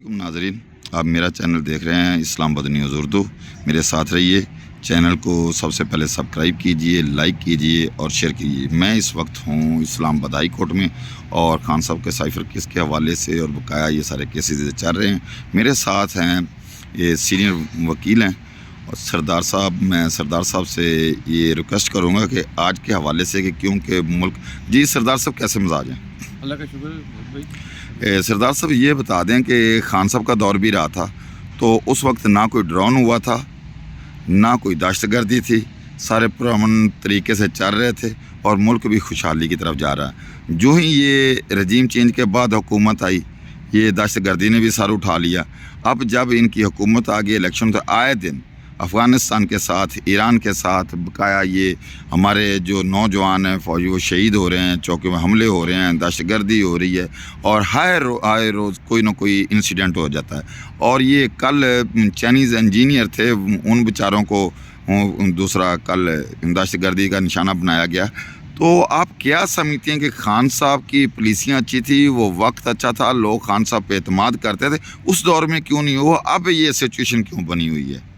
नाजरीन, आप मेरा चैनल देख रहे हैं इस्लामाबाद न्यूज़ उर्दू। मेरे साथ रहिए। चैनल को सबसे पहले सब्सक्राइब कीजिए, लाइक कीजिए और शेयर कीजिए। मैं इस वक्त हूँ इस्लामाबाद हाई कोर्ट में और खान साहब के साइफर केस के हवाले से और बकाया ये सारे केसेस चल रहे हैं। मेरे साथ हैं ये सीनियर वकील हैं और सरदार साहब। मैं सरदार साहब से ये रिक्वेस्ट करूँगा कि आज के हवाले से कि क्योंकि मुल्क जी सरदार साहब कैसे मिजाज हैं? अल्लाह का शुक्र भाई। सरदार साहब ये बता दें कि खान साहब का दौर भी रहा था तो उस वक्त ना कोई ड्रोन हुआ था, ना कोई दहशतगर्दी थी, सारे पुरअमन तरीके से चल रहे थे और मुल्क भी खुशहाली की तरफ जा रहा है। जो ही ये रजीम चेंज के बाद हुकूमत आई, ये दहशतगर्दी ने भी सर उठा लिया। अब जब इनकी हुकूमत आ गई, इलेक्शन तो आए दिन अफ़गानिस्तान के साथ, ईरान के साथ बकाया ये हमारे जो नौजवान हैं फौजी वो शहीद हो रहे हैं, चौकियों में हमले हो रहे हैं, दहशतगर्दी हो रही है और आए रोज़ कोई ना कोई इंसिडेंट हो जाता है। और ये कल चाइनीज़ इंजीनियर थे, उन बेचारों को दूसरा कल दहशतगर्दी का निशाना बनाया गया। तो आप क्या समझते हैं कि खान साहब की पॉलिसियाँ अच्छी थी, वो वक्त अच्छा था, लोग खान साहब पे एतमाद करते थे, उस दौर में क्यों नहीं हुआ? अब ये सिचुएशन क्यों बनी हुई है?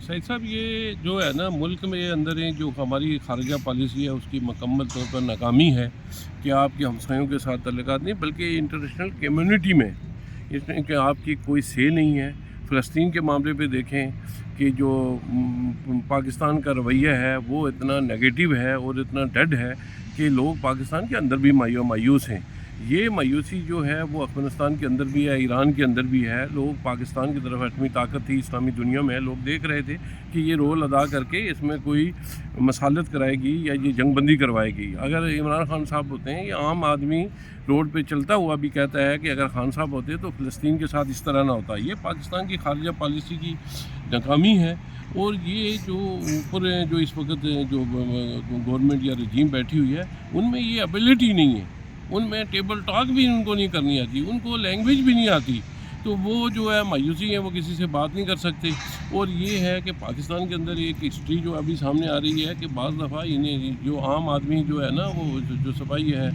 सईद साहब, ये जो है ना मुल्क में अंदर जो हमारी खारजा पॉलिसी है उसकी मुकम्मल तौर पर नाकामी है कि आपके हमसायों के साथ तल्लुकात नहीं बल्कि इंटरनेशनल कम्युनिटी में इसमें कि आपकी कोई से नहीं है। फ़लस्तीन के मामले पे देखें कि जो पाकिस्तान का रवैया है वो इतना नेगेटिव है और इतना डेड है कि लोग पाकिस्तान के अंदर भी मायूस हैं। ये मायूसी जो है वो अफ़गानिस्तान के अंदर भी है, ईरान के अंदर भी है। लोग पाकिस्तान की तरफ एटमी ताकत थी इस्लामी दुनिया में, लोग देख रहे थे कि ये रोल अदा करके इसमें कोई मसालत कराएगी या ये जंगबंदी करवाएगी। अगर इमरान खान साहब होते हैं, ये आम आदमी रोड पे चलता हुआ भी कहता है कि अगर खान साहब होते तो फ़लस्तीन के साथ इस तरह ना होता। ये पाकिस्तान की खारजा पॉलिसी की नाकामी है। और ये जो ऊपर जो इस वक्त जो गवर्नमेंट या रजीम बैठी हुई है उनमें ये एबिलिटी नहीं है, उनमें टेबल टॉक भी उनको नहीं करनी आती, उनको लैंग्वेज भी नहीं आती। तो वो जो है मायूसी है, वो किसी से बात नहीं कर सकते। और ये है कि पाकिस्तान के अंदर एक हिस्ट्री जो अभी सामने आ रही है कि बाज़ दफ़ा इन्हें जो आम आदमी जो है ना वो जो सिपाही है,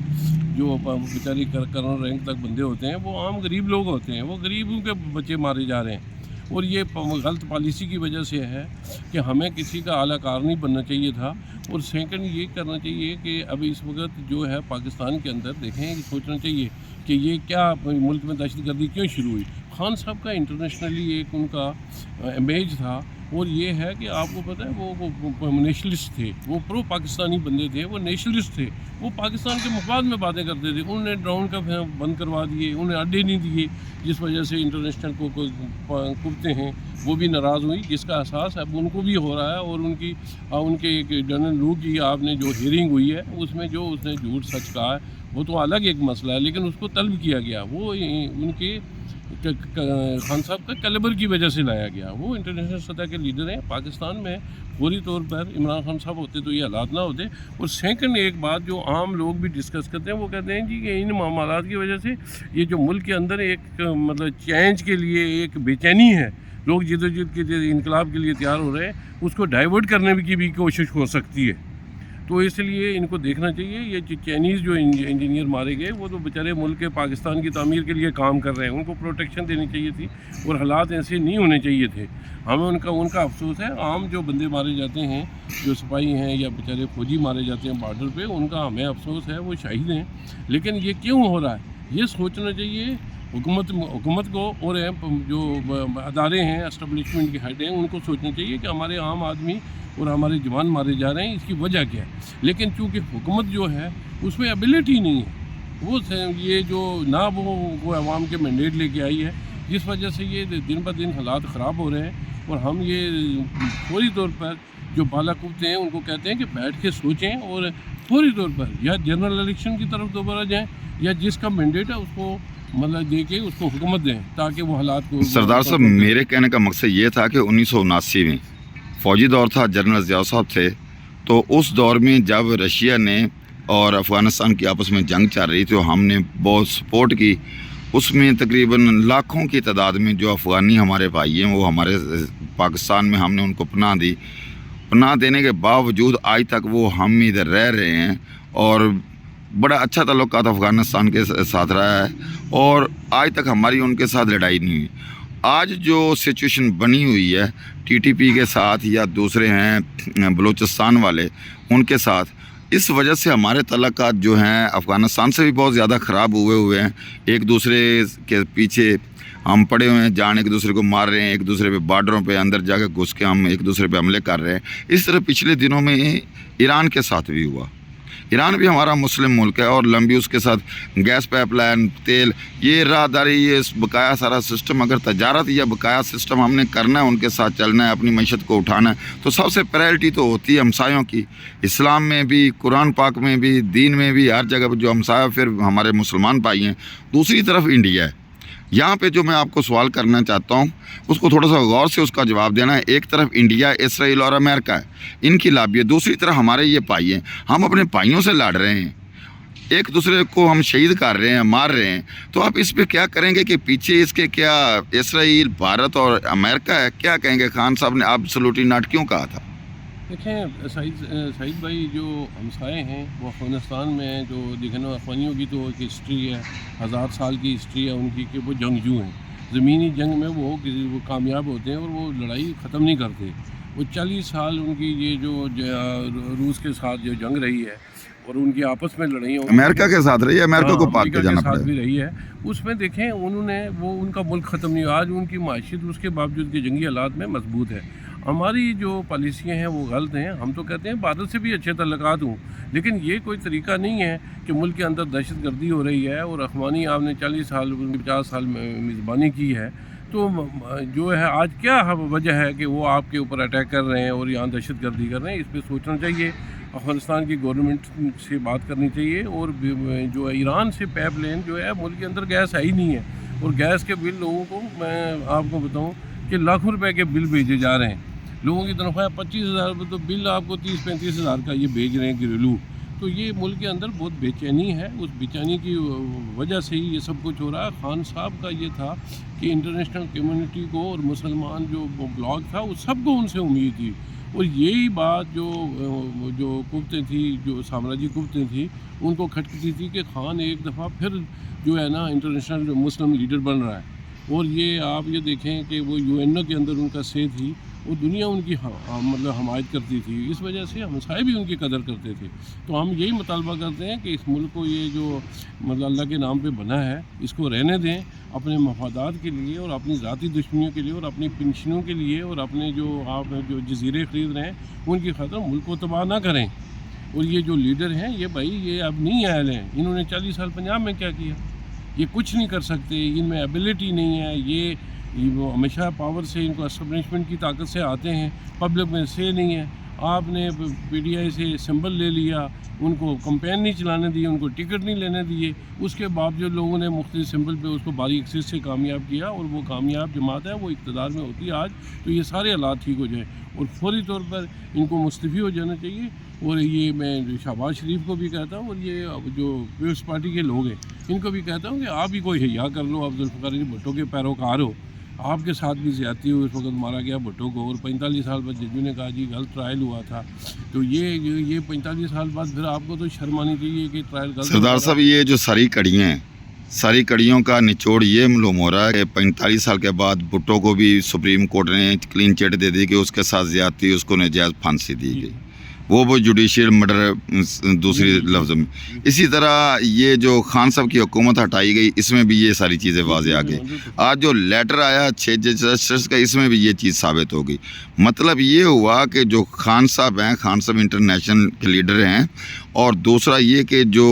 जो बेचारी कर्नल रैंक तक बंदे होते हैं, वो आम गरीब लोग होते हैं, वो गरीबों के बच्चे मारे जा रहे हैं। और ये गलत पॉलिसी की वजह से है कि हमें किसी का आलाकार नहीं बनना चाहिए था। और सेकंड ये करना चाहिए कि अभी इस वक्त जो है पाकिस्तान के अंदर देखें, सोचना चाहिए कि ये क्या मुल्क में दहशतगर्दी क्यों शुरू हुई। खान साहब का इंटरनेशनली एक उनका इमेज था और ये है कि आपको पता है वो नेशनलिस्ट थे, वो प्रो पाकिस्तानी बंदे थे, वो नेशनलिस्ट थे, वो पाकिस्तान के मफाद में बातें करते थे। उन्होंने ड्रोन का बंद करवा दिए, उन्हें अड्डे नहीं दिए, जिस वजह से इंटरनेशनल को कुत्ते हैं वो भी नाराज़ हुई, जिसका एहसास अब उनको भी हो रहा है। और उनके एक जनरल लू की आपने जो हियरिंग हुई है उसमें जो उसने झूठ सच कहा है वो तो अलग एक मसला है, लेकिन उसको तलब किया गया, वो उनके खान साहब का कैलिबर की वजह से लाया गया। वो इंटरनेशनल सतह के लीडर हैं। पाकिस्तान में फौरी तौर पर इमरान खान साहब होते तो ये हालात ना होते। और सेकंड एक बात जो आम लोग भी डिस्कस करते हैं, वो कहते हैं जी कि इन मामलात की वजह से ये जो मुल्क के अंदर एक मतलब चेंज के लिए एक बेचैनी है, लोग जदोजहद के इनकलाब के लिए तैयार हो रहे हैं, उसको डाइवर्ट करने की भी कोशिश हो सकती है। तो इसलिए इनको देखना चाहिए। ये चाइनीज़ जो इंजीनियर मारे गए वो तो बेचारे मुल्क के पाकिस्तान की तामीर के लिए काम कर रहे हैं, उनको प्रोटेक्शन देनी चाहिए थी और हालात ऐसे नहीं होने चाहिए थे। हमें उनका अफसोस है। आम जो बंदे मारे जाते हैं, जो सिपाही हैं या बेचारे फौजी मारे जाते हैं बॉर्डर पे, उनका हमें अफसोस है, वो शहीद हैं। लेकिन ये क्यों हो रहा है ये सोचना चाहिए हुकूमत को और जो अदारे हैं, एस्टेब्लिशमेंट के हेड हैं, उनको सोचना चाहिए कि हमारे आम आदमी और हमारे जवान मारे जा रहे हैं, इसकी वजह क्या है। लेकिन चूँकि हुकूमत जो है उसमें एबिलिटी नहीं है, वो ये जो ना वो अवाम के मैंडेट लेके आई है, जिस वजह से ये दिन ब दिन हालात ख़राब हो रहे हैं। और हम ये फौरी तौर पर जो बाला कुत्ते हैं उनको कहते हैं कि बैठ के सोचें और फौरी तौर पर या जनरल इलेक्शन की तरफ दोबारा जाएँ या जिसका मैंडेट है उसको मतलब दे के उसको हुकूमत दें ताकि वो हालात को। सरदार साहब, मेरे कहने का मकसद ये था कि 1979 में फ़ौजी दौर था, जनरल ज़िया साहब थे, तो उस दौर में जब रशिया ने और अफ़गानिस्तान की आपस में जंग चल रही थी तो हमने बहुत सपोर्ट की। उसमें तकरीबन लाखों की तादाद में जो अफ़गानी हमारे भाई हैं वो हमारे पाकिस्तान में हमने उनको पनाह दी। पनाह देने के बावजूद आज तक वो हम इधर रह रहे हैं और बड़ा अच्छा ताल्लुकात अफ़गानिस्तान के साथ रहा है और आज तक हमारी उनके साथ लड़ाई नहीं हुई। आज जो सिचुएशन बनी हुई है टीटीपी के साथ या दूसरे हैं बलूचिस्तान वाले उनके साथ, इस वजह से हमारे ताल्लुकात जो हैं अफ़गानिस्तान से भी बहुत ज़्यादा ख़राब हुए हैं। एक दूसरे के पीछे हम पड़े हुए हैं, जान एक दूसरे को मार रहे हैं, एक दूसरे पे बॉर्डरों पे अंदर जाकर घुस के हम एक दूसरे पे हमले कर रहे हैं। इस तरह पिछले दिनों में ईरान के साथ भी हुआ। ईरान भी हमारा मुस्लिम मुल्क है और लंबी उसके साथ गैस पाइपलाइन, तेल, ये राहदारी, ये बकाया सारा सिस्टम, अगर तजारत या बकाया सिस्टम हमने करना है, उनके साथ चलना है, अपनी मईशत को उठाना है, तो सबसे प्रायोरिटी तो होती है हमसायों की। इस्लाम में भी, कुरान पाक में भी, दीन में भी, हर जगह पर जो हमसाया फिर हमारे मुसलमान भाई हैं। दूसरी तरफ इंडिया है। यहाँ पे जो मैं आपको सवाल करना चाहता हूँ उसको थोड़ा सा गौर से उसका जवाब देना है। एक तरफ इंडिया, इसराइल और अमेरिका है, इनकी लाभी है। दूसरी तरफ हमारे ये भाई हैं, हम अपने भाइयों से लड़ रहे हैं, एक दूसरे को हम शहीद कर रहे हैं, मार रहे हैं। तो आप इस पे क्या करेंगे कि पीछे इसके क्या इसराइल, भारत और अमेरिका है? क्या कहेंगे? खान साहब ने एब्सोल्युटली नॉट क्यों कहा था? देखें सईद भाई, जो हमसाए हैं वो अफ़गानिस्तान में हैं, जो देखना अफ़गानियों की तो एक हिस्ट्री है, 1000 साल की हिस्ट्री है उनकी कि वो जंगजू हैं। ज़मीनी जंग में वो कामयाब होते हैं और वो लड़ाई ख़त्म नहीं करते। वो 40 साल उनकी ये जो रूस के साथ जो जंग रही है और उनकी आपस में लड़ाई अमेरिका के साथ रही है, अमेरिका को पाक के जाना साथ भी रही है, उसमें देखें उन्होंने वो उनका मुल्क ख़त्म नहीं हुआ। आज उनकी माशियत उसके बावजूद के जंगी हालात में मजबूत है। हमारी जो पॉलिसियाँ हैं वो गलत हैं। हम तो कहते हैं भारत से भी अच्छे तल्लुकात हों, लेकिन ये कोई तरीका नहीं है कि मुल्क के अंदर दहशत गर्दी हो रही है और अफ़गानी आपने 40 साल 50 साल मेज़बानी की है। तो जो है आज क्या वजह है कि वो आपके ऊपर अटैक कर रहे हैं और यहाँ दहशत गर्दी कर रहे हैं? इस पर सोचना चाहिए। अफ़गानिस्तान की गवर्नमेंट से बात करनी चाहिए। और जो है ईरान से पाइपलाइन जो है, मुल्क के अंदर गैस है ही नहीं है और गैस के बिल लोगों को मैं आपको बताऊँ कि लाखों रुपए के बिल भेजे जा रहे हैं। लोगों की तनख्वाह 25,000 रुपये, तो बिल आपको 30-35 हज़ार का ये भेज रहे हैं घरेलू। तो ये मुल्क के अंदर बहुत बेचैनी है। उस बेचैनी की वजह से ही ये सब कुछ हो रहा है। खान साहब का ये था कि इंटरनेशनल कम्युनिटी को और मुसलमान जो ब्लॉक था उस सबको उनसे उम्मीद थी। और यही बात जो कुफ्तें थी, जो साम्राज्य कुफ्तें थी, उनको खटकती थी कि खान एक दफ़ा फिर जो है ना इंटरनेशनल मुस्लिम लीडर बन रहा है। और ये आप ये देखें कि वो यूएनओ के अंदर उनका से थी, वो दुनिया उनकी मतलब हमायत करती थी। इस वजह से हमसाए भी उनकी कदर करते थे। तो हम यही मुतालबा करते हैं कि इस मुल्क को ये जो मतलब अल्लाह के नाम पे बना है, इसको रहने दें अपने मफादात के लिए और अपनी ज़ाती दुश्मनियों के लिए और अपनी पेंशनों के लिए और अपने जो आप जो जजीरे ख़रीद रहे हैं उनकी खातिर मुल्क को तबाह ना करें। और ये जो लीडर हैं ये भाई ये अब नहीं आए हैं। इन्होंने 40 साल पंजाब में क्या किया? ये कुछ नहीं कर सकते, इनमें एबिलिटी नहीं है। ये वो हमेशा पावर से, इनको एस्टेब्लिशमेंट की ताकत से आते हैं, पब्लिक में से नहीं है। आपने पीटीआई से सिंबल ले लिया, उनको कंपेन नहीं चलाने दिए, उनको टिकट नहीं लेने दिए, उसके बावजूद लोगों ने मुख्तलिफ सिंबल पे उसको बारी एक्सिस से कामयाब किया और वो कामयाब जमात है, वो इक़्तिदार में होती है आज। तो ये सारे हालात ठीक हो जाए और फौरी तौर पर इनको मुस्तफ़ी हो जाना चाहिए। और ये मैं शहबाज शरीफ को भी कहता हूँ और ये जो पीपल्स पार्टी के लोग हैं इनको भी कहता हूँ कि आप भी कोई हिया कर लो। आप जुल्फ़िकार अली भुट्टो के पैरोकार हो, आपके साथ भी ज़्यादती हुई। उस वक्त मारा गया भुट्टो को और 45 साल बाद जजों ने कहा जी गलत ट्रायल हुआ था। तो ये 45 साल बाद फिर आपको तो शर्म आनी चाहिए कि ट्रायल गलत। सरदार साहब, ये जो सारी कड़ियाँ हैं, सारी कड़ियों का निचोड़ ये मालूम हो रहा है कि 45 साल के बाद भुट्टो को भी सुप्रीम कोर्ट ने क्लीन चिट दे दी कि उसके साथ ज़्यादती, उसको नाजायज़ फांसी दी गई। वो जुडिशियल मर्डर दूसरी लफ्ज़ में। इसी तरह ये जो खान साहब की हुकूमत हटाई गई, इसमें भी ये सारी चीज़ें वाज़ेह आ गई। आज जो लेटर आया 6 जजेस का, इसमें भी ये चीज़ साबित हो गई। मतलब ये हुआ कि जो खान साहब हैं, खान साहब इंटरनेशनल के लीडर हैं। और दूसरा ये कि जो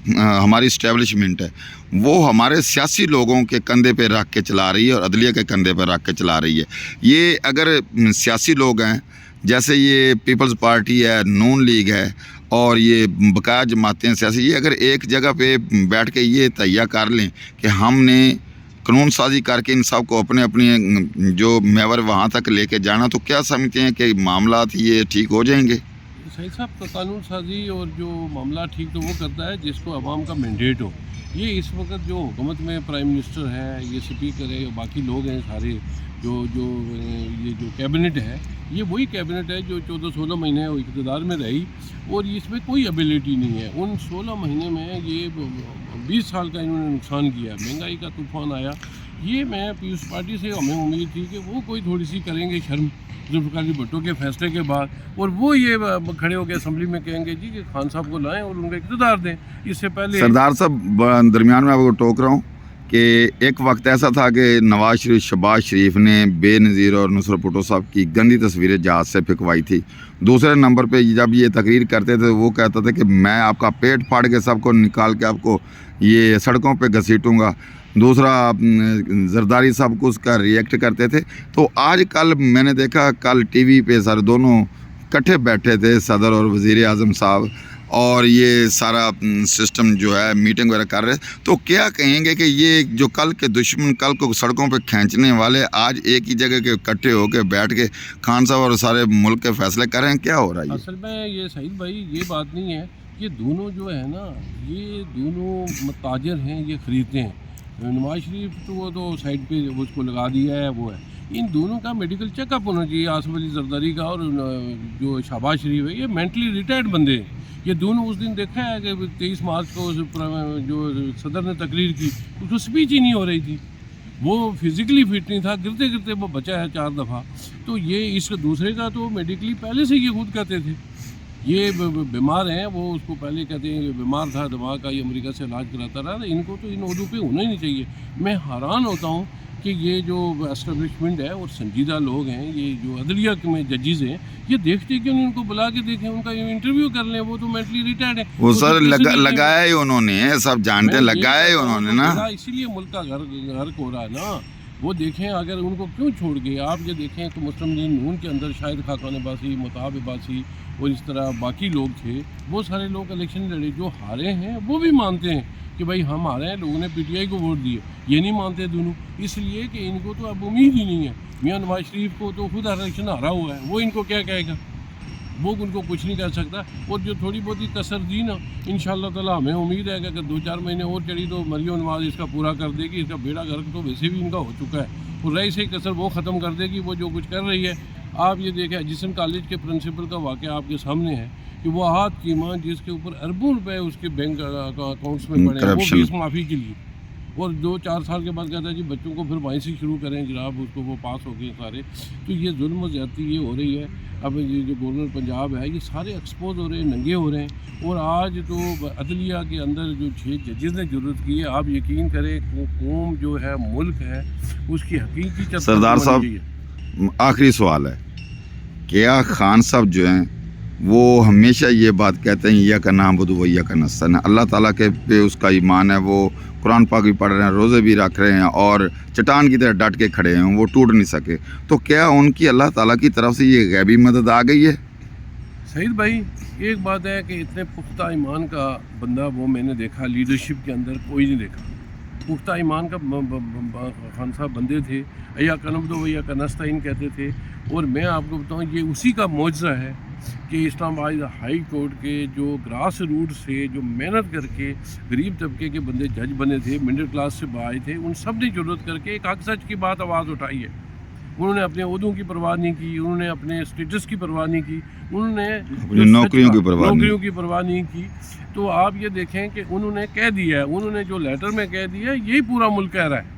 हमारी इस्टेब्लिशमेंट है वो हमारे सियासी लोगों के कंधे पे रख के चला रही है और अदलिया के कंधे पे रख के चला रही है। ये अगर सियासी लोग हैं, जैसे ये पीपल्स पार्टी है, नून लीग है और ये बकाया जमातें सियासी, ये अगर एक जगह पे बैठ के ये तैयार कर लें कि हमने कानून साजी करके इन सब को अपने अपने जो मेवर वहाँ तक लेके जाना, तो क्या समझते हैं कि मामला ये ठीक हो जाएंगे? सही साहब का कानून साजी और जो मामला ठीक तो वो करता है जिसको अवाम का मैंडेट हो। ये इस वक्त जो हुकूमत में प्राइम मिनिस्टर है, ये स्पीकर है, बाकी लोग हैं सारे, ये जो कैबिनेट है, ये वही कैबिनेट है जो 14-16 महीने वो इक़्तिदार में रही और इसमें कोई एबिलिटी नहीं है। उन 16 महीने में ये 20 साल का इन्होंने नुकसान किया, महंगाई का तूफ़ान आया। ये मैं पीपल्स पार्टी से हमें उम्मीद थी कि वो कोई थोड़ी सी करेंगे शर्म जुल्फ़िकार अली भुट्टो के फैसले के बाद, और वो ये खड़े होकर असम्बली में कहेंगे जी कि खान साहब को लाएं और उनको इक़्तिदार दें। इससे पहले सरदार साहब, दरमियान में आपको टोक रहा हूँ कि एक वक्त ऐसा था कि नवाज शरीफ, शहबाज शरीफ ने बेनज़ीर और नुसरत भुट्टो साहब की गंदी तस्वीरें जहाज़ से फेंकवाई थी। दूसरे नंबर पे जब ये तकरीर करते थे वो कहता था कि मैं आपका पेट फाड़ के सबको निकाल के आपको ये सड़कों पे घसीटूँगा। दूसरा, जरदारी साहब को उसका रिएक्ट करते थे। तो आज कल मैंने देखा, कल टीवी पे सर दोनों इकट्ठे बैठे थे, सदर और वज़ीर आज़म साहब, और ये सारा सिस्टम जो है मीटिंग वगैरह कर रहे। तो क्या कहेंगे कि ये जो कल के दुश्मन, कल को सड़कों पे खींचने वाले, आज एक ही जगह के इकट्ठे होकर बैठ के खान साहब और सारे मुल्क के फैसले कर रहे हैं? क्या हो रहा है? असल में ये सईद भाई, ये बात नहीं है। ये दोनों जो है ना, ये दोनों ताजर हैं, ये ख़रीदते हैं। नवाज शरीफ तो वो तो साइड पे उसको लगा दिया है, वो है। इन दोनों का मेडिकल चेकअप होना चाहिए, आसिफ अली जरदारी का और जो शहबाज शरीफ है, ये मेंटली रिटायर्ड बंदे हैं। ये दोनों उस दिन देखा है कि 23 मार्च को जो सदर ने तकरीर की, उसको स्पीच ही नहीं हो रही थी। वो फिज़िकली फिट नहीं था, गिरते गिरते वो बचा है 4 दफ़ा। तो ये इस दूसरे का तो मेडिकली पहले से ये खुद कहते थे ये बीमार हैं, वो उसको पहले कहते हैं बीमार था दिमाग का, ये अमेरिका से इलाज कराता रहा। इनको तो इन उहदों पे होना ही नहीं चाहिए। मैं हैरान होता हूँ कि ये जो एस्टेब्लिशमेंट है और संजीदा लोग हैं, ये जो अदलिया में जजेस हैं, ये देखते क्यों नहीं? उनको बुला के देखें, उनका इंटरव्यू कर लें। वो तो मेंटली रिटायर्ड है। वो सर लगाया ही उन्होंने, सब जानते, लगाया ही उन्होंने ना, इसीलिए मुल्क का घर हो रहा है ना। वो देखें, अगर उनको क्यों छोड़ गए? आप ये देखें तो मुस्लिम लीग नून के अंदर शाहिद खाकान अब्बासी, मुताब अब्बासी और इस तरह बाकी लोग थे, वो सारे लोग इलेक्शन लड़े। जो हारे हैं वो भी मानते हैं कि भाई हम हारे हैं, लोगों ने पीटीआई को वोट दिए। ये नहीं मानते दोनों, इसलिए कि इनको तो अब उम्मीद ही नहीं है। मियां नवाज शरीफ को तो खुद इलेक्शन हारा हुआ है, वो इनको क्या कहेगा? वो उनको कुछ नहीं कह सकता। और जो थोड़ी बहुत ही कसर दी ना, इंशाअल्लाह ताला हमें उम्मीद है कि अगर 2-4 महीने और चढ़ी तो मरियम नवाज इसका पूरा कर देगी। इसका बेड़ा गर्क तो वैसे भी इनका हो चुका है, और रही से कसर वो ख़त्म कर देगी, वो जो कुछ कर रही है। आप ये देखें, एजिसन कॉलेज के प्रिंसिपल का वाक़या आपके सामने है कि वो हाथ की मान जिसके ऊपर अरबों रुपए उसके बैंक अकाउंट्स में पड़े हैं, वो फीस माफ़ी के लिए, और 2-4 साल के बाद कहता है जी बच्चों को फिर वहीं से शुरू करें जनाब, उसको वो पास हो गए सारे। तो ये जुल्म और ज़्यादती ये हो रही है। अब ये जो गवर्नर पंजाब है, ये सारे एक्सपोज हो रहे हैं, नंगे हो रहे हैं। और आज तो अदलिया के अंदर जो 6 जजेस ने जरूरत की है, आप यकीन करें, कौम जो है, मुल्क है, उसकी हकीकी सरदार साहब, आखिरी सवाल है, क्या खान साहब जो हैं वो हमेशा ये बात कहते हैं या का नाम बुदू वैया का नस्ता, अल्लाह ताला के पे उसका ईमान है, वो कुरान पाक भी पढ़ रहे हैं, रोज़े भी रख रहे हैं और चट्टान की तरह डट के खड़े हैं, वो टूट नहीं सके, तो क्या उनकी अल्लाह ताला की तरफ से ये गैबी मदद आ गई है? सईद भाई, एक बात है कि इतने पुख्ता ईमान का बंदा वो मैंने देखा लीडरशिप के अंदर कोई नहीं देखा। पुख्ता ईमान का खान साहब बंदे थे, या कनबदो वैया का नस्ताइन कहते थे। और मैं आपको बताऊं, ये उसी का मौजज़ा है कि इस्लामाबाद हाई कोर्ट के जो ग्रास रूट से जो मेहनत करके गरीब तबके के बंदे जज बने थे, मिडिल क्लास से आए थे, उन सब ने जरूरत करके एक हक सच की बात आवाज़ उठाई है। उन्होंने अपने ओहदों की परवाह नहीं की, उन्होंने अपने स्टेटस की परवाह नहीं की, उन्होंने नौकरियों की परवाह नहीं की। तो आप ये देखें कि उन्होंने कह दिया है, उन्होंने जो लेटर में कह दिया है, यही पूरा मुल्क कह रहा है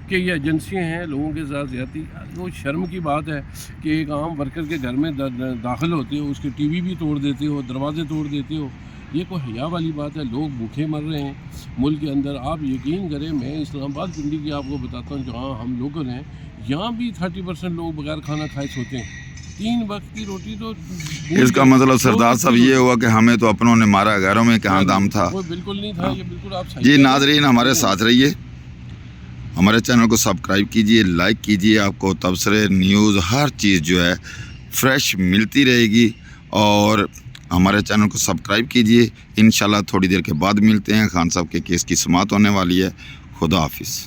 कि ये एजेंसियाँ हैं, लोगों के साथ ज़्यादती। वो शर्म की बात है कि एक आम वर्कर के घर में दाखिल होते हो, उसके टीवी भी तोड़ देते हो, दरवाजे तोड़ देते हो। ये कोई हया वाली बात है? लोग भूखे मर रहे हैं मुल्क के अंदर। आप यकीन करें, मैं इस्लामाबाद दिल्ली की आपको बताता हूँ, जहाँ हम लोग हैं, यहाँ भी 30% लोग बगैर खाना खाए सोते हैं। 3 वक्त की रोटी तो, इसका मतलब सरदार साहब ये हुआ कि हमें तो अपनों ने मारा, घरों में कहाँ दाम था? वो बिल्कुल नहीं था। ये बिल्कुल आप सही जी। नाज़रीन, हमारे साथ रहिए, हमारे चैनल को सब्सक्राइब कीजिए, लाइक कीजिए, आपको तबसरे न्यूज़ हर चीज़ जो है फ्रेश मिलती रहेगी। और हमारे चैनल को सब्सक्राइब कीजिए। इंशाल्लाह थोड़ी देर के बाद मिलते हैं। खान साहब के केस की समाअत होने वाली है। खुदा हाफिज़।